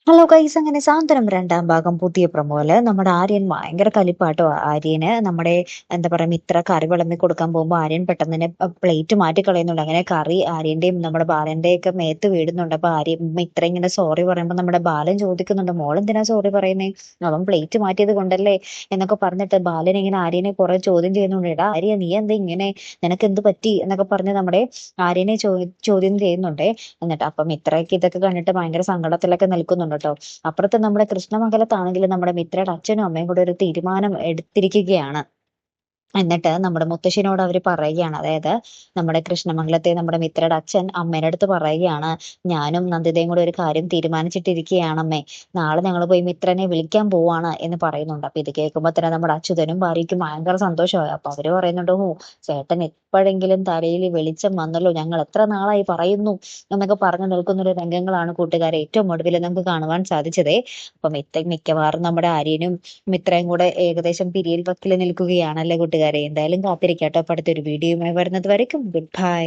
Hello guys, അങ്ങനെ സാന്ത്വനം രണ്ടാം ഭാഗം പുതിയ പ്രൊമോയില് നമ്മുടെ ആര്യൻ ഭയങ്കര കലിപ്പാട്ടോ. ആര്യന് നമ്മുടെ എന്താ പറയാ മിത്ര കറി വിളമ്പി കൊടുക്കാൻ പോകുമ്പോൾ ആര്യൻ പെട്ടെന്ന് തന്നെ പ്ലേറ്റ് മാറ്റി കളയുന്നുണ്ട്. അങ്ങനെ കറി ആര്യന്റെയും നമ്മുടെ ബാലന്റെയും ഒക്കെ മേത്ത് വീടുന്നുണ്ട്. അപ്പൊ ആര്യൻ മിത്ര ഇങ്ങനെ സോറി പറയുമ്പോൾ നമ്മുടെ ബാലൻ ചോദിക്കുന്നുണ്ട്, മോളെന്തിനാ സോറി പറയുന്നേ, അവൻ പ്ലേറ്റ് മാറ്റിയത് കൊണ്ടല്ലേ എന്നൊക്കെ പറഞ്ഞിട്ട് ബാലൻ ഇങ്ങനെ ആര്യനെ കുറെ ചോദ്യം ചെയ്യുന്നുണ്ട്. എടാ ആര്യ, നീ എന്താ ഇങ്ങനെ, നിനക്ക് എന്ത് പറ്റി എന്നൊക്കെ പറഞ്ഞ് നമ്മുടെ ആര്യനെ ചോദ്യം ചെയ്യുന്നുണ്ട്. എന്നിട്ട് അപ്പം മിത്രയ്ക്ക് ഇതൊക്കെ കണ്ടിട്ട് ഭയങ്കര സങ്കടത്തിലൊക്കെ നിൽക്കുന്നുണ്ട് കേട്ടോ. അപ്പുറത്ത് നമ്മുടെ കൃഷ്ണമംഗലത്താണെങ്കിലും നമ്മുടെ മിത്രയുടെ അച്ഛനും അമ്മയും കൂടെ ഒരു തീരുമാനം എടുത്തിരിക്കുകയാണ്. എന്നിട്ട് നമ്മുടെ മുത്തശ്ശിനോട് അവര് പറയുകയാണ്, അതായത് നമ്മുടെ കൃഷ്ണമംഗലത്തെ നമ്മുടെ മിത്രയുടെ അച്ഛൻ അമ്മേന്റെ അടുത്ത് പറയുകയാണ്, ഞാനും നന്ദിതയും കൂടെ ഒരു കാര്യം തീരുമാനിച്ചിട്ടിരിക്കുകയാണമ്മേ, നാളെ ഞങ്ങൾ പോയി മിത്രനെ വിളിക്കാൻ പോവാണ് എന്ന് പറയുന്നുണ്ട്. അപ്പൊ ഇത് കേൾക്കുമ്പോ തന്നെ നമ്മുടെ അച്യുതനും ഭാര്യയ്ക്കും ഭയങ്കര സന്തോഷമായി. അപ്പൊ അവര് പറയുന്നുണ്ട്, ഓ ചേട്ടൻ എപ്പോഴെങ്കിലും തലയിൽ വെളിച്ചം വന്നല്ലോ, ഞങ്ങൾ എത്ര നാളായി പറയുന്നു എന്നൊക്കെ പറഞ്ഞു നിൽക്കുന്ന ഒരു രംഗങ്ങളാണ് കൂട്ടുകാരെ ഏറ്റവും ഒടുവിൽ നമുക്ക് കാണുവാൻ സാധിച്ചതേ. അപ്പൊ മിക്കവാറും നമ്മുടെ ആര്യനും മിത്രയും കൂടെ ഏകദേശം പിരിയൽ വക്കിൽ നിൽക്കുകയാണല്ലേ കൂട്ടുകാരെ. എന്തായാലും കാത്തിരിക്കാട്ടോ. അപ്പൊ അടുത്തൊരു വീഡിയോയുമായി വരുന്നത് വരയ്ക്കും ഗുഡ് ബൈ.